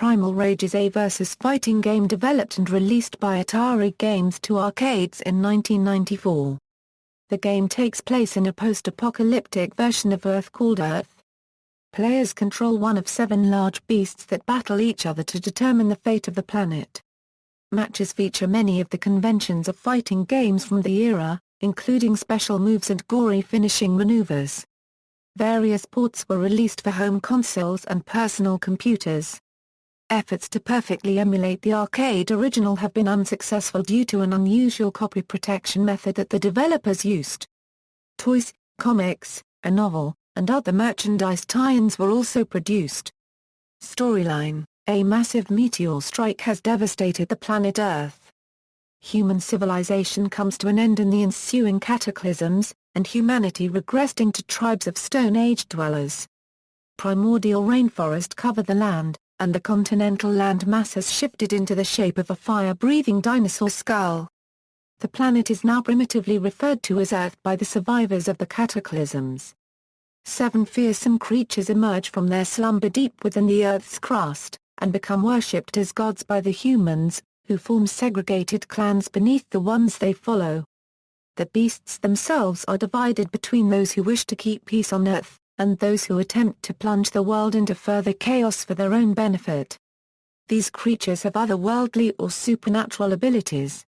Primal Rage is a versus fighting game developed and released by Atari Games to arcades in 1994. The game takes place in a post-apocalyptic version of Urth called Urth. Players control one of 7 large beasts that battle each other to determine the fate of the planet. Matches feature many of the conventions of fighting games from the era, including special moves and gory finishing maneuvers. Various ports were released for home consoles and personal computers. Efforts to perfectly emulate the arcade original have been unsuccessful due to an unusual copy protection method that the developers used. Toys, comics, a novel, and other merchandise tie-ins were also produced. Storyline: a massive meteor strike has devastated the planet Earth. Human civilization comes to an end in the ensuing cataclysms, and humanity regressed into tribes of Stone Age dwellers. Primordial rainforest covered the land, and the continental land mass has shifted into the shape of a fire-breathing dinosaur skull. The planet is now primitively referred to as Earth by the survivors of the cataclysms. 7 fearsome creatures emerge from their slumber deep within the Earth's crust, and become worshipped as gods by the humans, who form segregated clans beneath the ones they follow. The beasts themselves are divided between those who wish to keep peace on Earth, and those who attempt to plunge the world into further chaos for their own benefit. These creatures have otherworldly or supernatural abilities.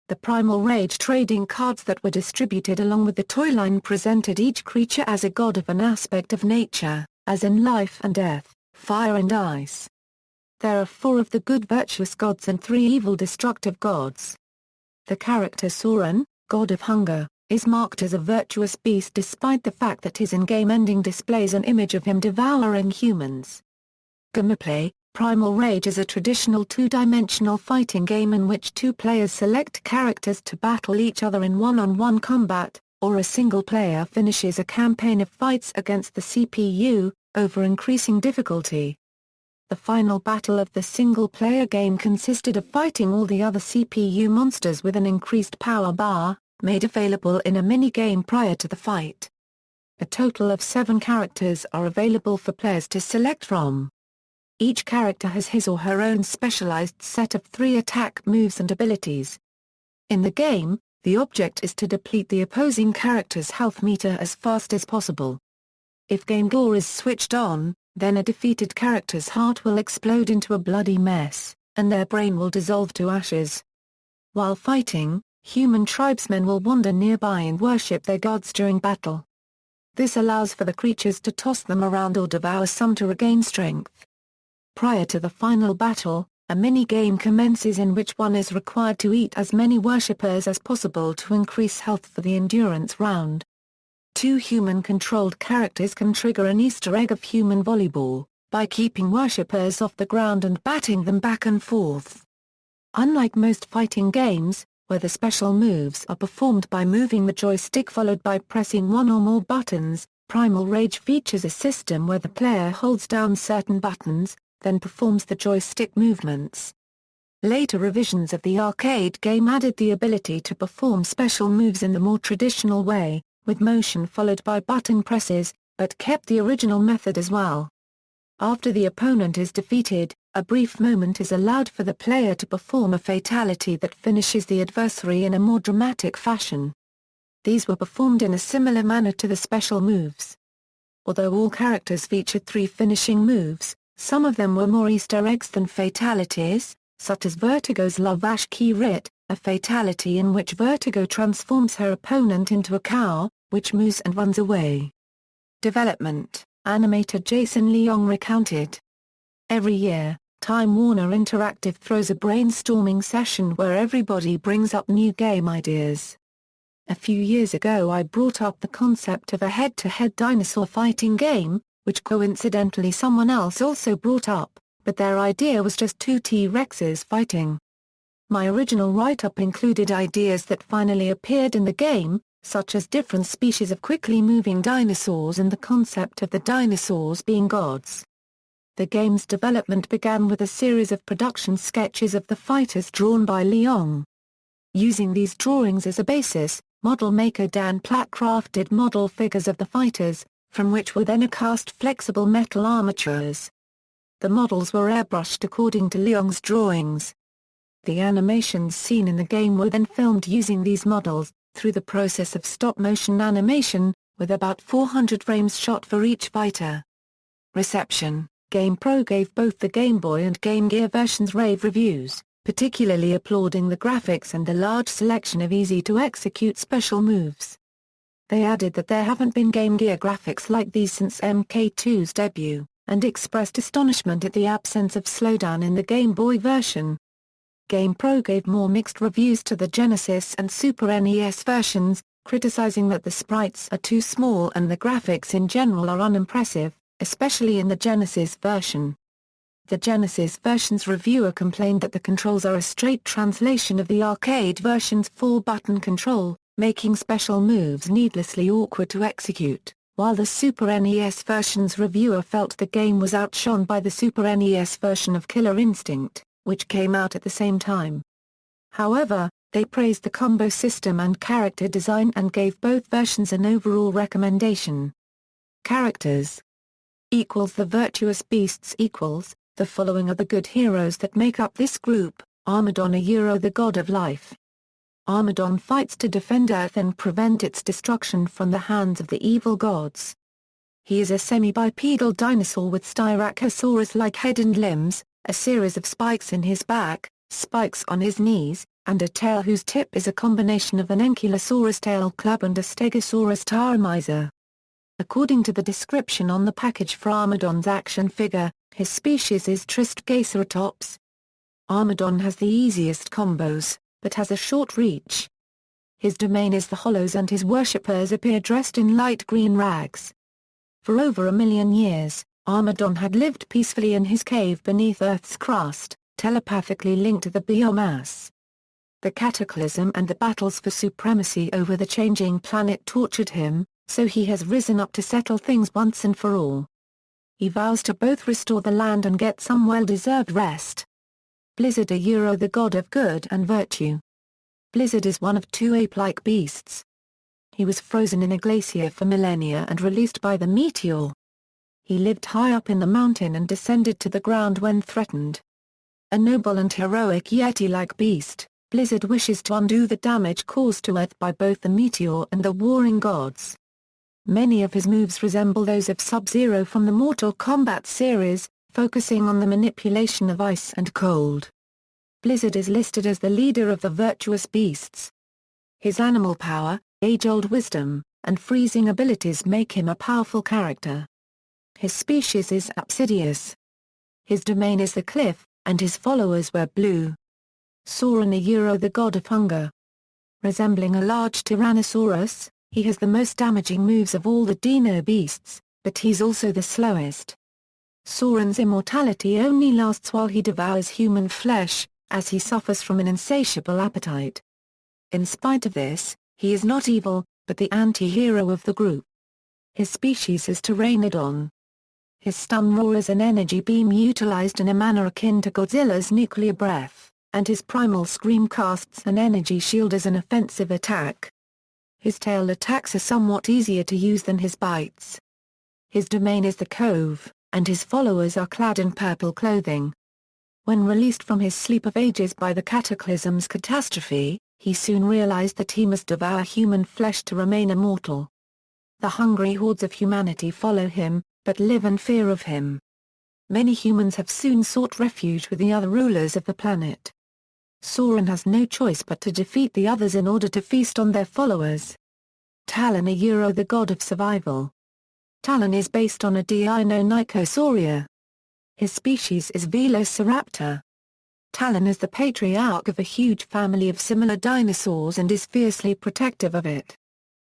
The Primal Rage trading cards that were distributed along with the toy line presented each creature as a god of an aspect of nature, as in life and death, fire and ice. There are 4 of the good virtuous gods and 3 evil destructive gods. The character Sauron, god of hunger, is marked as a virtuous beast despite the fact that his in-game ending displays an image of him devouring humans. Gameplay: Primal Rage is a traditional 2-dimensional fighting game in which 2 players select characters to battle each other in one-on-one combat, or a single player finishes a campaign of fights against the CPU, over increasing difficulty. The final battle of the single-player game consisted of fighting all the other CPU monsters with an increased power bar, made available in a mini-game prior to the fight. A total of 7 characters are available for players to select from. Each character has his or her own specialized set of 3 attack moves and abilities. In the game, the object is to deplete the opposing character's health meter as fast as possible. If game gore is switched on, then a defeated character's heart will explode into a bloody mess, and their brain will dissolve to ashes. While fighting, human tribesmen will wander nearby and worship their gods during battle. This allows for the creatures to toss them around or devour some to regain strength. Prior to the final battle, a mini-game commences in which one is required to eat as many worshippers as possible to increase health for the endurance round. 2 human-controlled characters can trigger an Easter egg of human volleyball, by keeping worshippers off the ground and batting them back and forth. Unlike most fighting games, where the special moves are performed by moving the joystick followed by pressing 1 or more buttons, Primal Rage features a system where the player holds down certain buttons, then performs the joystick movements. Later revisions of the arcade game added the ability to perform special moves in the more traditional way, with motion followed by button presses, but kept the original method as well. After the opponent is defeated, a brief moment is allowed for the player to perform a fatality that finishes the adversary in a more dramatic fashion. These were performed in a similar manner to the special moves. Although all characters featured 3 finishing moves, some of them were more Easter eggs than fatalities, such as Vertigo's Lavash Ki Rit, a fatality in which Vertigo transforms her opponent into a cow, which moves and runs away. Development: animator Jason Leong recounted. Every year, Time Warner Interactive throws a brainstorming session where everybody brings up new game ideas. A few years ago I brought up the concept of a head-to-head dinosaur fighting game, which coincidentally someone else also brought up, but their idea was just 2 T-Rexes fighting. My original write-up included ideas that finally appeared in the game, such as different species of quickly moving dinosaurs and the concept of the dinosaurs being gods. The game's development began with a series of production sketches of the fighters drawn by Leong. Using these drawings as a basis, model maker Dan Platt crafted model figures of the fighters, from which were then cast flexible metal armatures. the models were airbrushed according to Leong's drawings. The animations seen in the game were then filmed using these models, through the process of stop-motion animation, with about 400 frames shot for each fighter. Reception: GamePro gave both the Game Boy and Game Gear versions rave reviews, particularly applauding the graphics and the large selection of easy-to-execute special moves. They added that there haven't been Game Gear graphics like these since MK2's debut, and expressed astonishment at the absence of slowdown in the Game Boy version. GamePro gave more mixed reviews to the Genesis and Super NES versions, criticizing that the sprites are too small and the graphics in general are unimpressive, especially in the Genesis version. The Genesis version's reviewer complained that the controls are a straight translation of the arcade version's 4-button control, making special moves needlessly awkward to execute, while the Super NES version's reviewer felt the game was outshone by the Super NES version of Killer Instinct, which came out at the same time. However, they praised the combo system and character design and gave both versions an overall recommendation. Characters equals the virtuous beasts equals, the following are the good heroes that make up this group: Armaddon, the god of life. Armaddon fights to defend Earth and prevent its destruction from the hands of the evil gods. He is a semi-bipedal dinosaur with Styracosaurus-like head and limbs, a series of spikes in his back, spikes on his knees, and a tail whose tip is a combination of an Ankylosaurus tail club and a Stegosaurus taramizer. According to the description on the package for Armaddon's action figure, his species is Triskaceratops. Armaddon has the easiest combos, but has a short reach. His domain is the Hollows and his worshippers appear dressed in light green rags. For over 1 million years, Armaddon had lived peacefully in his cave beneath Earth's crust, telepathically linked to the biomass. The cataclysm and the battles for supremacy over the changing planet tortured him, so he has risen up to settle things once and for all. He vows to both restore the land and get some well-deserved rest. Blizzard, the god of good and virtue. Blizzard is one of 2 ape-like beasts. He was frozen in a glacier for millennia and released by the meteor. He lived high up in the mountain and descended to the ground when threatened. A noble and heroic Yeti-like beast, Blizzard wishes to undo the damage caused to Earth by both the meteor and the warring gods. Many of his moves resemble those of Sub-Zero from the Mortal Kombat series, focusing on the manipulation of ice and cold. Blizzard is listed as the leader of the virtuous beasts. His animal power, age-old wisdom, and freezing abilities make him a powerful character. His species is Apsidius. His domain is the cliff, and his followers wear blue. Sauron, the god of hunger. Resembling a large Tyrannosaurus, he has the most damaging moves of all the Dino beasts, but he's also the slowest. Sauron's immortality only lasts while he devours human flesh, as he suffers from an insatiable appetite. In spite of this, he is not evil, but the anti-hero of the group. His species is Pteranodon. His stun roar is an energy beam utilized in a manner akin to Godzilla's nuclear breath, and his primal scream casts an energy shield as an offensive attack. His tail attacks are somewhat easier to use than his bites. His domain is the Cove, and his followers are clad in purple clothing. When released from his sleep of ages by the Cataclysm's catastrophe, he soon realized that he must devour human flesh to remain immortal. The hungry hordes of humanity follow him, but live in fear of him. Many humans have soon sought refuge with the other rulers of the planet. Sauron has no choice but to defeat the others in order to feast on their followers. Talon, the god of survival. Talon is based on a Deinonychosauria. His species is Velociraptor. Talon is the patriarch of a huge family of similar dinosaurs and is fiercely protective of it.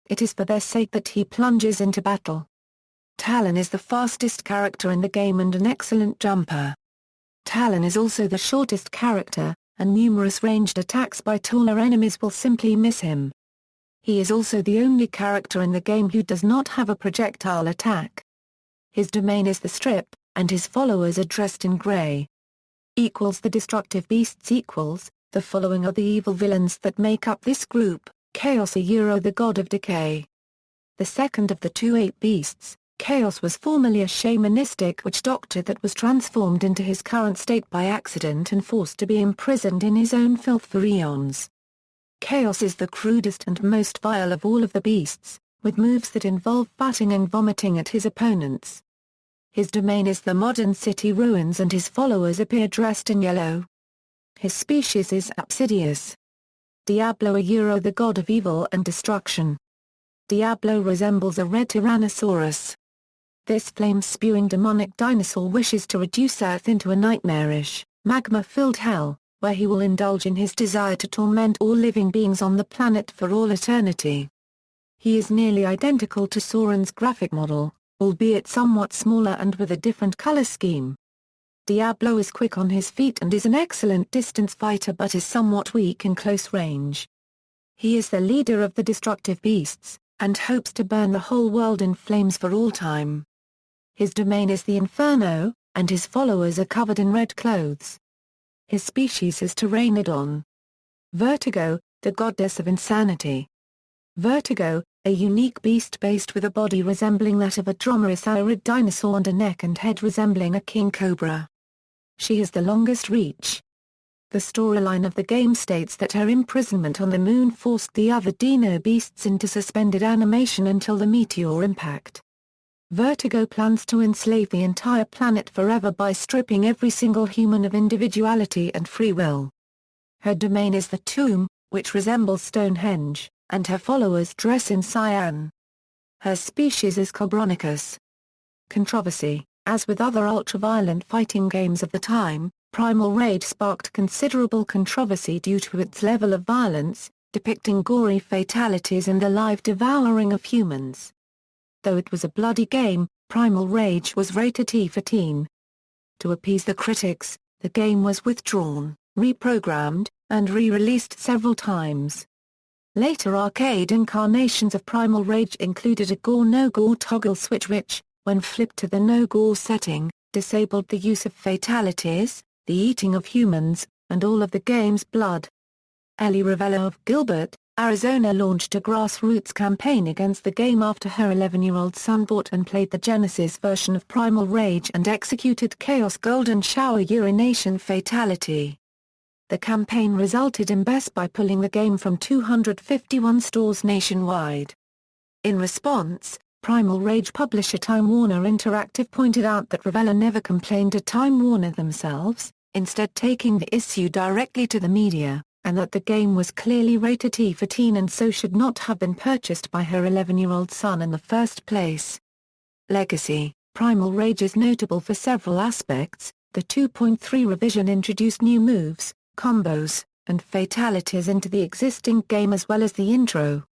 It is for their sake that he plunges into battle. Talon is the fastest character in the game and an excellent jumper. Talon is also the shortest character, and numerous ranged attacks by taller enemies will simply miss him. He is also the only character in the game who does not have a projectile attack. His domain is the Strip, and his followers are dressed in grey. The destructive beasts the following are the evil villains that make up this group: Chaos, the god of decay. The second of the 2 ape beasts, Chaos was formerly a shamanistic witch doctor that was transformed into his current state by accident and forced to be imprisoned in his own filth for eons. Chaos is the crudest and most vile of all of the beasts, with moves that involve batting and vomiting at his opponents. His domain is the modern city ruins and his followers appear dressed in yellow. His species is Apsidius. Diablo the god of evil and destruction. Diablo resembles a red Tyrannosaurus. This flame-spewing demonic dinosaur wishes to reduce Earth into a nightmarish, magma-filled hell, where he will indulge in his desire to torment all living beings on the planet for all eternity. He is nearly identical to Sauron's graphic model, albeit somewhat smaller and with a different color scheme. Diablo is quick on his feet and is an excellent distance fighter but is somewhat weak in close range. He is the leader of the destructive beasts, and hopes to burn the whole world in flames for all time. His domain is the Inferno, and his followers are covered in red clothes. His species is Pteranodon. Vertigo, the goddess of insanity. Vertigo, a unique beast based with a body resembling that of a dromaeosaurid dinosaur and a neck and head resembling a king cobra. She has the longest reach. The storyline of the game states that her imprisonment on the moon forced the other dino beasts into suspended animation until the meteor impact. Vertigo plans to enslave the entire planet forever by stripping every single human of individuality and free will. Her domain is the tomb, which resembles Stonehenge, and her followers dress in cyan. Her species is Cobronicus. Controversy. As with other ultra-violent fighting games of the time, Primal Rage sparked considerable controversy due to its level of violence, depicting gory fatalities and the live devouring of humans. Though it was a bloody game, Primal Rage was rated T for teen. To appease the critics, the game was withdrawn, reprogrammed, and re-released several times. Later arcade incarnations of Primal Rage included a gore-no-gore toggle switch which, when flipped to the no-gore setting, disabled the use of fatalities, the eating of humans, and all of the game's blood. Ellie Ravello of Gilbert, Arizona launched a grassroots campaign against the game after her 11-year-old son bought and played the Genesis version of Primal Rage and executed Chaos Golden Shower urination fatality. The campaign resulted in Best Buy pulling the game from 251 stores nationwide. In response, Primal Rage publisher Time Warner Interactive pointed out that Ravello never complained to Time Warner themselves, instead taking the issue directly to the media, and that the game was clearly rated T for teen and so should not have been purchased by her 11-year-old son in the first place. Legacy. Primal Rage is notable for several aspects. The 2.3 revision introduced new moves, combos, and fatalities into the existing game as well as the intro.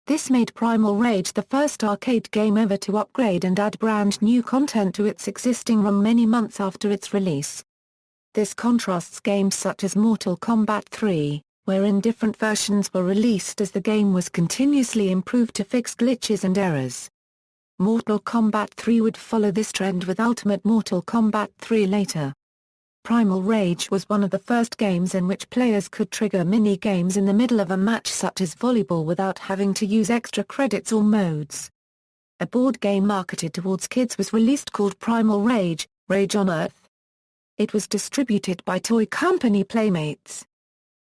This made Primal Rage the first arcade game ever to upgrade and add brand new content to its existing ROM many months after its release. This contrasts games such as Mortal Kombat 3, wherein different versions were released as the game was continuously improved to fix glitches and errors. Mortal Kombat 3 would follow this trend with Ultimate Mortal Kombat 3 later. Primal Rage was one of the first games in which players could trigger mini-games in the middle of a match such as volleyball without having to use extra credits or modes. A board game marketed towards kids was released called Primal Rage, Rage on Urth. It was distributed by toy company Playmates.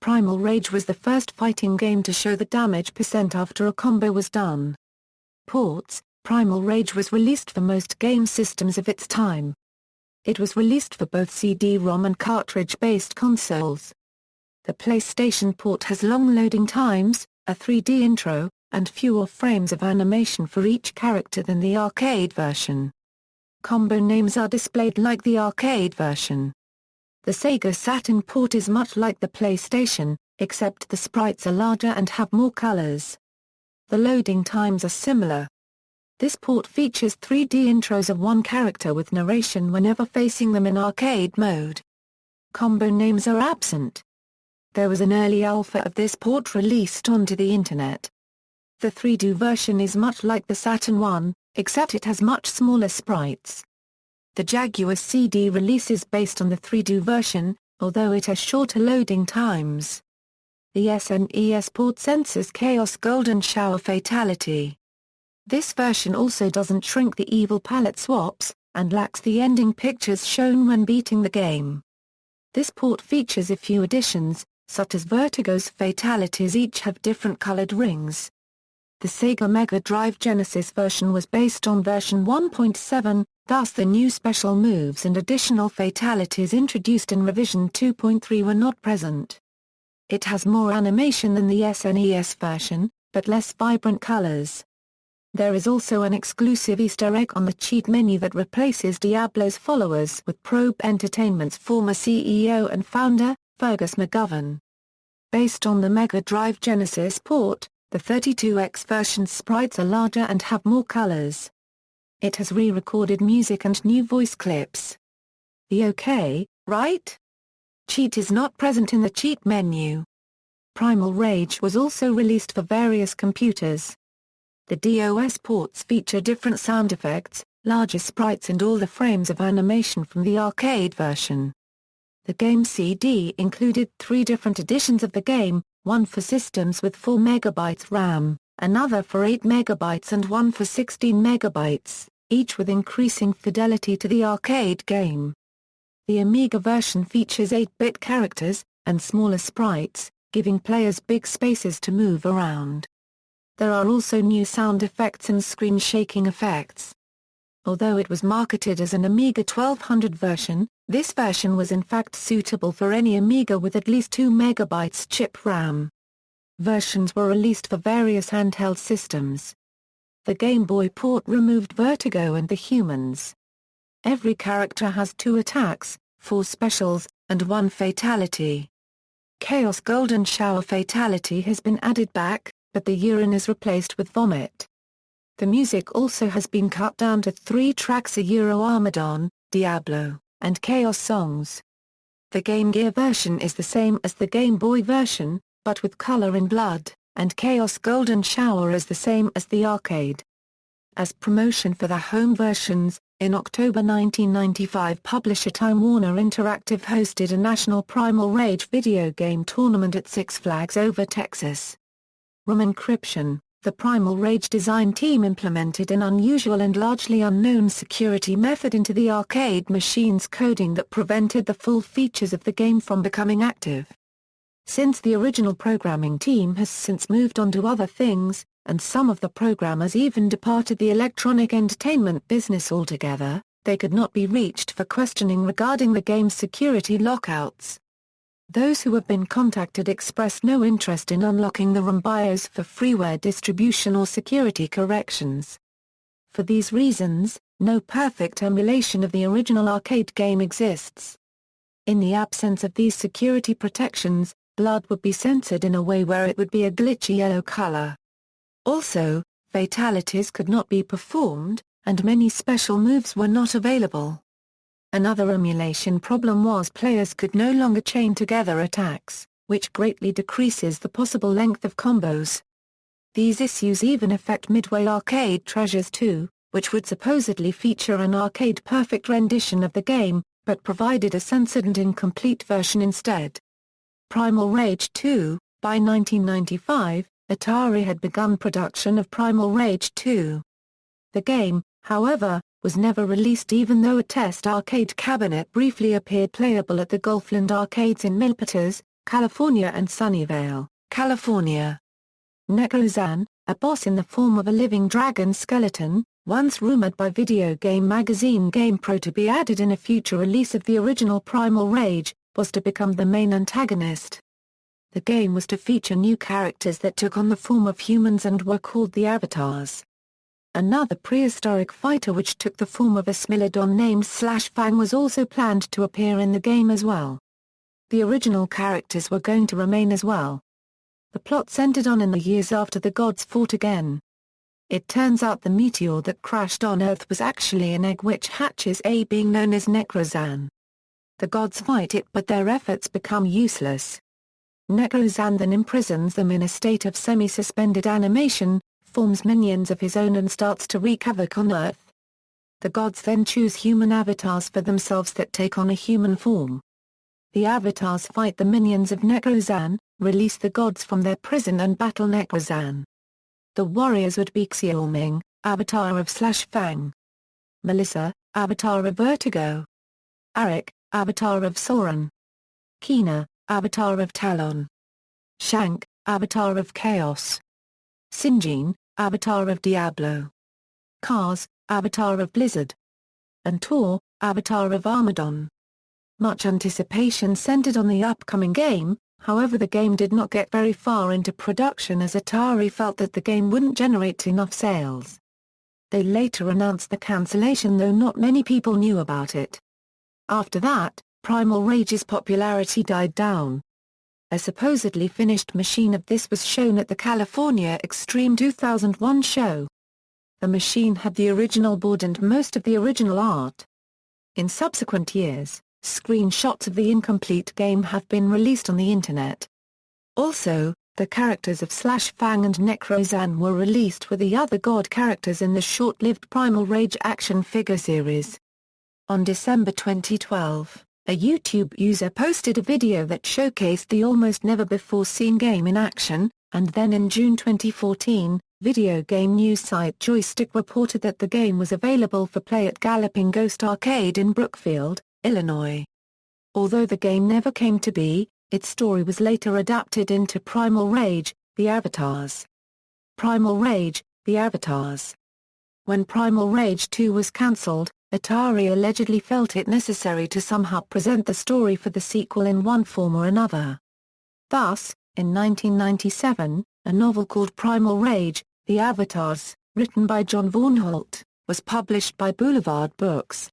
Primal Rage was the first fighting game to show the damage percent after a combo was done. Ports. Primal Rage was released for most game systems of its time. It was released for both CD-ROM and cartridge-based consoles. The PlayStation port has long loading times, a 3D intro, and fewer frames of animation for each character than the arcade version. Combo names are displayed like the arcade version. The Sega Saturn port is much like the PlayStation, except the sprites are larger and have more colors. The loading times are similar. This port features 3D intros of one character with narration whenever facing them in arcade mode. Combo names are absent. There was an early alpha of this port released onto the internet. The 3D version is much like the Saturn one, except it has much smaller sprites. The Jaguar CD release is based on the 3D version, although it has shorter loading times. The SNES port censors Chaos Golden Shower Fatality. This version also doesn't shrink the evil palette swaps, and lacks the ending pictures shown when beating the game. This port features a few additions, such as Vertigo's fatalities each have different colored rings. The Sega Mega Drive Genesis version was based on version 1.7, thus the new special moves and additional fatalities introduced in revision 2.3 were not present. It has more animation than the SNES version, but less vibrant colors. There is also an exclusive Easter egg on the cheat menu that replaces Diablo's followers with Probe Entertainment's former CEO and founder, Fergus McGovern. Based on the Mega Drive Genesis port, the 32X version's sprites are larger and have more colors. It has re-recorded music and new voice clips. The OK, right? Cheat is not present in the cheat menu. Primal Rage was also released for various computers. The DOS ports feature different sound effects, larger sprites and all the frames of animation from the arcade version. The game CD included 3 different editions of the game, one for systems with 4 MB RAM, another for 8 MB and one for 16 MB, each with increasing fidelity to the arcade game. The Amiga version features 8-bit characters, and smaller sprites, giving players big spaces to move around. There are also new sound effects and screen shaking effects. Although it was marketed as an Amiga 1200 version, this version was in fact suitable for any Amiga with at least 2 MB chip RAM. Versions were released for various handheld systems. The Game Boy port removed Vertigo and the humans. Every character has 2 attacks, 4 specials, and 1 fatality. Chaos Golden Shower fatality has been added back, but the urine is replaced with vomit. The music also has been cut down to 3 tracks: a Euro Armageddon, Diablo, and Chaos songs. The Game Gear version is the same as the Game Boy version, but with color in blood, and Chaos Golden Shower is the same as the arcade. As promotion for the home versions, in October 1995 publisher Time Warner Interactive hosted a national Primal Rage video game tournament at Six Flags Over Texas. ROM encryption. The Primal Rage design team implemented an unusual and largely unknown security method into the arcade machine's coding that prevented the full features of the game from becoming active. Since the original programming team has since moved on to other things, and some of the programmers even departed the electronic entertainment business altogether, they could not be reached for questioning regarding the game's security lockouts. Those who have been contacted expressed no interest in unlocking the ROM BIOS for freeware distribution or security corrections. For these reasons, no perfect emulation of the original arcade game exists. In the absence of these security protections, blood would be censored in a way where it would be a glitchy yellow color. Also, fatalities could not be performed, and many special moves were not available. Another emulation problem was players could no longer chain together attacks, which greatly decreases the possible length of combos. These issues even affect Midway Arcade Treasures 2, which would supposedly feature an arcade-perfect rendition of the game, but provided a censored and incomplete version instead. Primal Rage 2. By 1995, Atari had begun production of Primal Rage 2. The game, however, was never released even though a test arcade cabinet briefly appeared playable at the Gulfland arcades in Milpitas, California and Sunnyvale, California. Necrozan, a boss in the form of a living dragon skeleton, once rumored by video game magazine GamePro to be added in a future release of the original Primal Rage, was to become the main antagonist. The game was to feature new characters that took on the form of humans and were called the Avatars. Another prehistoric fighter which took the form of a Smilodon named Fang was also planned to appear in the game as well. The original characters were going to remain as well. The plot centered on in the years after the gods fought again. It turns out the meteor that crashed on Earth was actually an egg which hatches a being known as Necrozan. The gods fight it but their efforts become useless. Necrozan then imprisons them in a state of semi-suspended animation, forms minions of his own and starts to wreak havoc on Earth. The gods then choose human avatars for themselves that take on a human form. The avatars fight the minions of Necrozan, release the gods from their prison and battle Necrozan. The warriors would be Xiaoming, avatar of /Fang. Melissa, avatar of Vertigo. Arik, avatar of Sauron. Kina, avatar of Talon. Shank, avatar of Chaos. Sinjin, avatar of Diablo. Kaz, avatar of Blizzard. And Tor, avatar of Armageddon. Much anticipation centered on the upcoming game, however the game did not get very far into production as Atari felt that the game wouldn't generate enough sales. They later announced the cancellation, though not many people knew about it. After that, Primal Rage's popularity died down. A supposedly finished machine of this was shown at the California Extreme 2001 show. The machine had the original board and most of the original art. In subsequent years, screenshots of the incomplete game have been released on the internet. Also, the characters of /Fang and Necrozan were released with the other god characters in the short-lived Primal Rage action figure series. On December 2012, a YouTube user posted a video that showcased the almost never-before-seen game in action, and then in June 2014, video game news site Joystick reported that the game was available for play at Galloping Ghost Arcade in Brookfield, Illinois. Although the game never came to be, its story was later adapted into Primal Rage, The Avatars. Primal Rage, The Avatars. When Primal Rage 2 was cancelled, Atari allegedly felt it necessary to somehow present the story for the sequel in one form or another. Thus, in 1997, a novel called Primal Rage, The Avatars, written by John Varnholt, was published by Boulevard Books.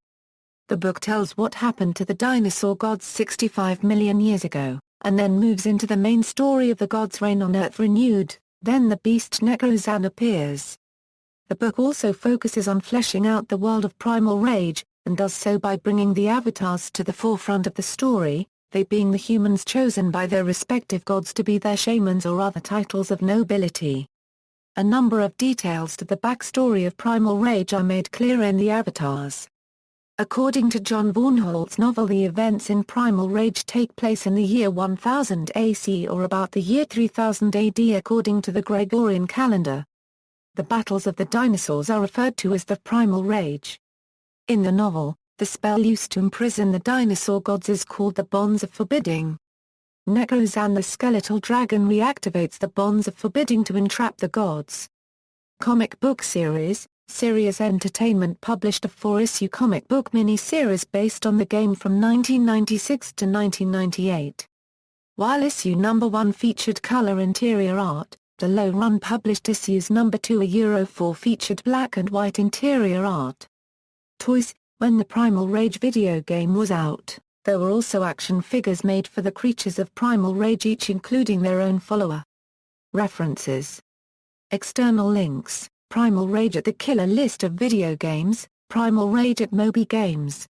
The book tells what happened to the dinosaur gods 65 million years ago, and then moves into the main story of the gods' reign on Earth renewed, then the beast Necrozan appears. The book also focuses on fleshing out the world of Primal Rage, and does so by bringing the avatars to the forefront of the story, they being the humans chosen by their respective gods to be their shamans or other titles of nobility. A number of details to the backstory of Primal Rage are made clear in the avatars. According to John Varnholt's novel, the events in Primal Rage take place in the year 1000 AC or about the year 3000 AD according to the Gregorian calendar. The battles of the dinosaurs are referred to as the Primal Rage. In the novel, the spell used to imprison the dinosaur gods is called the Bonds of Forbidding. Necrozan, the skeletal dragon, reactivates the Bonds of Forbidding to entrap the gods. Comic book series, Sirius Entertainment published a 4-issue comic book mini-series based on the game from 1996 to 1998. While issue number 1 featured color interior art, the low-run published issues number 2 a Euro 4 featured black and white interior art. Toys. When the Primal Rage video game was out, there were also action figures made for the creatures of Primal Rage, each including their own follower. References. External links: Primal Rage at the Killer List of Video Games, Primal Rage at Moby Games.